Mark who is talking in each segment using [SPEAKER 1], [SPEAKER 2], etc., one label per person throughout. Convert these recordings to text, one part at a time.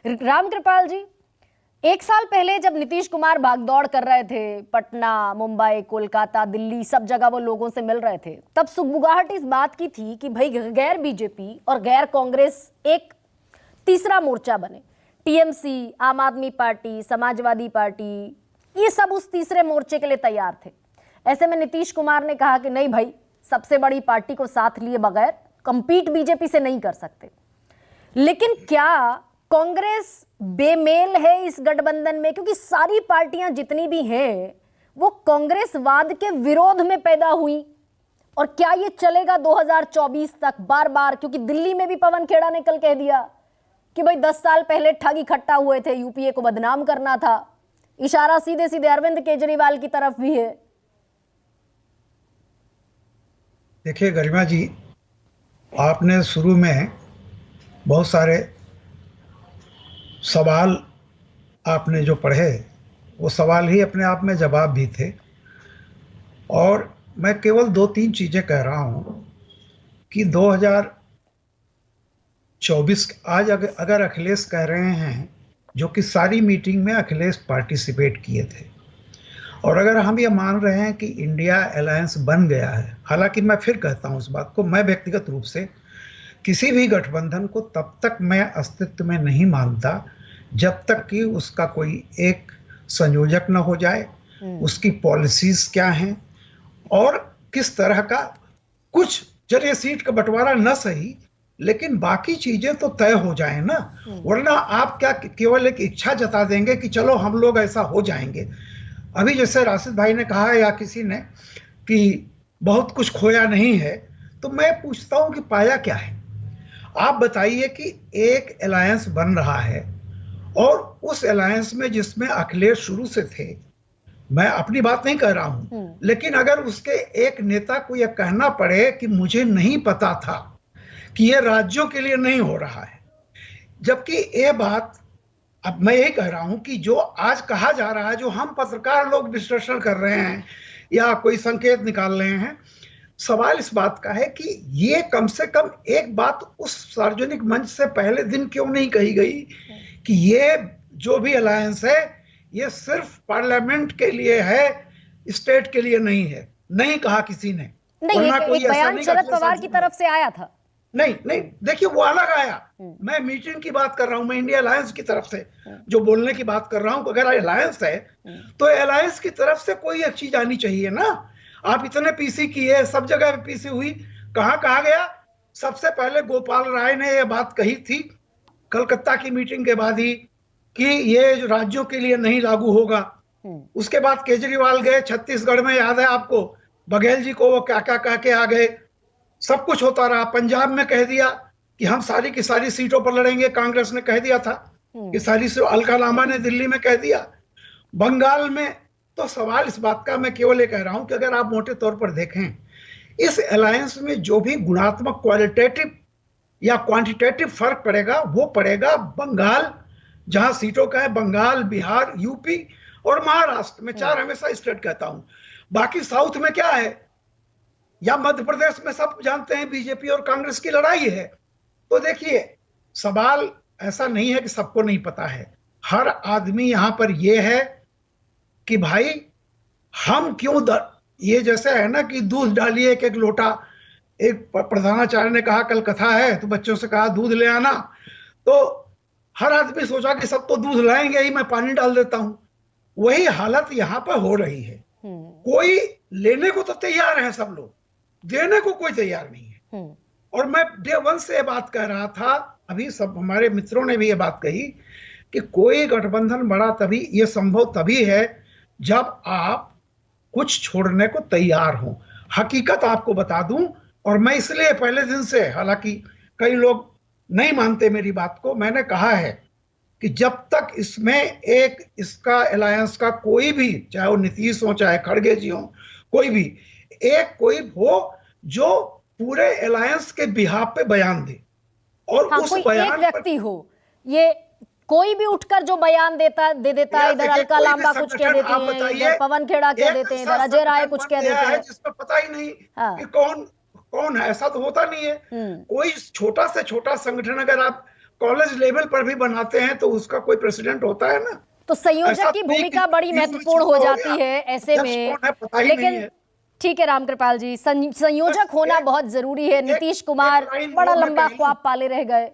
[SPEAKER 1] रामकृपाल जी, एक साल पहले जब नीतीश कुमार भागदौड़ कर रहे थे, पटना, मुंबई, कोलकाता, दिल्ली, सब जगह वो लोगों से मिल रहे थे, तब सुगबुगाहट इस बात की थी कि भाई गैर बीजेपी और गैर कांग्रेस एक तीसरा मोर्चा बने। टीएमसी, आम आदमी पार्टी, समाजवादी पार्टी, ये सब उस तीसरे मोर्चे के लिए तैयार थे। ऐसे में नीतीश कुमार ने कहा कि नहीं भाई, सबसे बड़ी पार्टी को साथ लिए बगैर कंपीट बीजेपी से नहीं कर सकते। लेकिन क्या कांग्रेस बेमेल है इस गठबंधन में? क्योंकि सारी पार्टियां जितनी भी हैं वो कांग्रेसवाद के विरोध में पैदा हुई। और क्या ये चलेगा 2024 तक बार बार? क्योंकि दिल्ली में भी पवन खेड़ा ने कल कह दिया कि भाई 10 साल पहले ठग इकट्ठा हुए थे, यूपीए को बदनाम करना था। इशारा सीधे सीधे अरविंद केजरीवाल की तरफ भी है।
[SPEAKER 2] देखिए गरिमा जी, आपने शुरू में बहुत सारे सवाल आपने जो पढ़े, वो सवाल ही अपने आप में जवाब भी थे। और मैं केवल 2-3 चीजें कह रहा हूं कि 2024 आज अगर अखिलेश कह रहे हैं, जो कि सारी मीटिंग में अखिलेश पार्टिसिपेट किए थे, और अगर हम ये मान रहे हैं कि इंडिया अलायंस बन गया है, हालांकि मैं फिर कहता हूं इस बात को, मैं व्यक्तिगत रूप से किसी भी गठबंधन को तब तक मैं अस्तित्व में नहीं मानता जब तक कि उसका कोई एक संयोजक न हो जाए, उसकी पॉलिसीज क्या हैं और किस तरह का, कुछ चलिए सीट का बंटवारा न सही, लेकिन बाकी चीजें तो तय हो जाए ना। वरना आप क्या केवल एक इच्छा जता देंगे कि चलो हम लोग ऐसा हो जाएंगे। अभी जैसे राशिद भाई ने कहा या किसी ने कि बहुत कुछ खोया नहीं है, तो मैं पूछता हूं कि पाया क्या है? आप बताइए कि एक अलायंस बन रहा है और उस अलायंस में जिसमें अखिलेश शुरू से थे, मैं अपनी बात नहीं कह रहा हूं, लेकिन अगर उसके एक नेता को यह कहना पड़े कि मुझे नहीं पता था कि यह राज्यों के लिए नहीं हो रहा है, जबकि ये बात अब मैं यही कह रहा हूं कि जो आज कहा जा रहा है, जो हम पत्रकार लोग विश्लेषण कर रहे हैं या कोई संकेत निकाल रहे हैं, सवाल इस बात का है कि ये कम से कम एक बात उस सार्वजनिक मंच से पहले दिन क्यों नहीं कही गई कि ये जो भी अलायंस है ये सिर्फ पार्लियामेंट के लिए है, स्टेट के लिए नहीं है। नहीं कहा किसी ने।
[SPEAKER 1] नहीं, एक बयान शरद पवार की तरफ से आया था।
[SPEAKER 2] नहीं नहीं, देखिए वो अलग आया। मैं मीटिंग की बात कर रहा हूं, मैं इंडिया अलायंस की तरफ से जो बोलने की बात कर रहा हूं। अगर अलायंस है तो अलायंस की तरफ से कोई एक चीज आनी चाहिए ना। आप इतने पीसी किए, सब जगह पीसी हुई, कहां कहा गया? सबसे पहले गोपाल राय ने यह बात कही थी कलकत्ता की मीटिंग के बाद ही कि ये राज्यों के लिए नहीं लागू होगा। उसके बाद केजरीवाल गए छत्तीसगढ़ में, याद है आपको, बघेल जी को वो क्या क्या कह के आ गए। सब कुछ होता रहा। पंजाब में कह दिया कि हम सारी की सारी सीटों पर लड़ेंगे, कांग्रेस ने कह दिया था कि सारी से। अलका लांबा ने दिल्ली में कह दिया, बंगाल में। तो सवाल इस बात का मैं केवल ये कह रहा हूं कि अगर आप मोटे तौर पर देखें, इस अलायंस में जो भी गुणात्मक, क्वालिटेटिव या क्वांटिटेटिव फर्क पड़ेगा, वो पड़ेगा बंगाल, जहां सीटों का है, बंगाल, बिहार, यूपी और महाराष्ट्र में। 4 हमेशा स्टेट कहता हूं। बाकी साउथ में क्या है, या मध्य प्रदेश में सब जानते हैं बीजेपी और कांग्रेस की लड़ाई है। तो देखिए, सवाल ऐसा नहीं है कि सबको नहीं पता है। हर आदमी यहां पर यह है कि भाई हम क्यों ये जैसे है ना कि दूध डालिए एक एक लोटा। एक प्रधानाचार्य ने कहा, कल कथा है तो बच्चों से कहा दूध ले आना, तो हर आदमी सोचा कि सब तो दूध लाएंगे ही, मैं पानी डाल देता हूं। वही हालत यहां पर हो रही है। कोई लेने को तो तैयार है सब लोग, देने को कोई तैयार नहीं है। और मैं डे 1 से ये बात कह रहा था, अभी सब हमारे मित्रों ने भी ये बात कही कि कोई गठबंधन बड़ा तभी, ये संभव तभी है जब आप कुछ छोड़ने को तैयार हो। हकीकत आपको बता दूं, और मैं इसलिए पहले दिन से, हालांकि कई लोग नहीं मानते मेरी बात को, मैंने कहा है कि जब तक इसमें एक इसका अलायंस का कोई भी, चाहे वो नीतीश हो चाहे खड़गे जी हो, कोई भी एक कोई हो जो पूरे अलायंस के बिहाफ पे बयान दे, और
[SPEAKER 1] हाँ,
[SPEAKER 2] उस
[SPEAKER 1] कोई
[SPEAKER 2] बयान
[SPEAKER 1] एक व्यक्ति हो, ये कोई भी उठकर जो बयान दे देता है, इधर अलका लांबा कुछ कह देती हैं, इधर पवन खेड़ा कह देते हैं, इधर अजय राय कुछ कह देते हैं,
[SPEAKER 2] जिसमें पता ही नहीं कि कौन है। ऐसा तो होता नहीं है। कोई छोटा से छोटा संगठन अगर आप कॉलेज लेवल पर भी बनाते हैं तो उसका कोई प्रेसिडेंट होता है ना।
[SPEAKER 1] तो संयोजक
[SPEAKER 2] ऐसा
[SPEAKER 1] की
[SPEAKER 2] नहीं कि
[SPEAKER 1] भूमिका बड़ी
[SPEAKER 2] बीच में
[SPEAKER 1] महत्वपूर्ण
[SPEAKER 2] छूटा
[SPEAKER 1] हो
[SPEAKER 2] हो
[SPEAKER 1] जाती
[SPEAKER 2] गया,
[SPEAKER 1] है ऐसे
[SPEAKER 2] अध्यक्ष
[SPEAKER 1] में।
[SPEAKER 2] कौन है पता ही नहीं
[SPEAKER 1] लेकिन
[SPEAKER 2] है।
[SPEAKER 1] ठीक है रामकृपाल जी, संयोजक
[SPEAKER 2] बस
[SPEAKER 1] होना
[SPEAKER 2] एक-
[SPEAKER 1] बहुत जरूरी है। नीतीश कुमार
[SPEAKER 2] एक लाइन
[SPEAKER 1] बड़ा
[SPEAKER 2] वो मैं
[SPEAKER 1] लंबा
[SPEAKER 2] कह लूं।
[SPEAKER 1] ख्वाब पाले रह गए।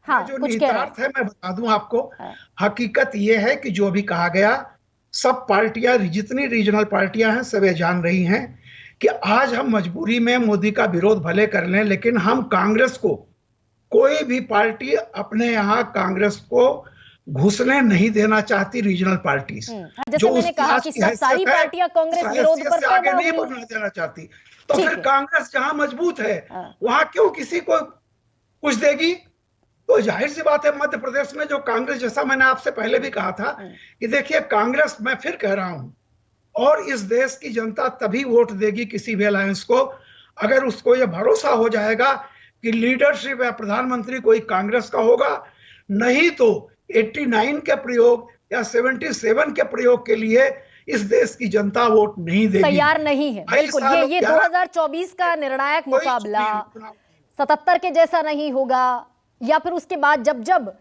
[SPEAKER 1] हाँ,
[SPEAKER 2] जो
[SPEAKER 1] कुछ कह रहे हैं।
[SPEAKER 2] निहितार्थ है मैं बता दूं आपको।
[SPEAKER 1] हाँ।
[SPEAKER 2] हकीकत यह है कि जो अभी कहा गया, सब पार्टियां, जितनी रीजनल पार्टियां हैं, सब ये जान रही हैं कि आज हम मजबूरी में मोदी का विरोध भले कर लें, लेकिन हम कांग्रेस को, कोई भी पार्टी अपने यहाँ कांग्रेस को घुसने नहीं देना चाहती। रीजनल पार्टीज
[SPEAKER 1] जैसे
[SPEAKER 2] जो
[SPEAKER 1] मैंने
[SPEAKER 2] उसकी
[SPEAKER 1] कहा
[SPEAKER 2] आज
[SPEAKER 1] कि
[SPEAKER 2] की
[SPEAKER 1] सब सारी
[SPEAKER 2] हैसियत है,
[SPEAKER 1] पार्टियां
[SPEAKER 2] उस
[SPEAKER 1] कांग्रेस विरोध
[SPEAKER 2] हैसियत
[SPEAKER 1] पर
[SPEAKER 2] से आगे
[SPEAKER 1] पैदा
[SPEAKER 2] नहीं
[SPEAKER 1] हुई।
[SPEAKER 2] बढ़ना देना चाहती। तो
[SPEAKER 1] ठीक
[SPEAKER 2] फिर
[SPEAKER 1] है।
[SPEAKER 2] कांग्रेस जहां मजबूत है
[SPEAKER 1] हाँ।
[SPEAKER 2] वहां क्यों किसी को कुछ देगी? तो जाहिर सी बात है, मध्य प्रदेश में जो कांग्रेस, जैसा मैंने आपसे पहले भी कहा था कि देखिए कांग्रेस, मैं फिर कह रहा हूं, और इस देश की जनता तभी वोट देगी किसी भी अलायंस को अगर उसको यह भरोसा हो जाएगा कि लीडरशिप या प्रधानमंत्री कोई कांग्रेस का होगा। नहीं तो 89 के प्रयोग या 77 के प्रयोग के लिए इस देश की जनता वोट नहीं देगी,
[SPEAKER 1] तैयार नहीं है। बिल्कुल, ये 2024 का निर्णायक मुकाबला 77 के जैसा नहीं होगा, या फिर उसके बाद जब जब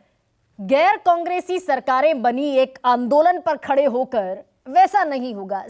[SPEAKER 1] गैर कांग्रेसी सरकारें बनी एक आंदोलन पर खड़े होकर, वैसा नहीं होगा।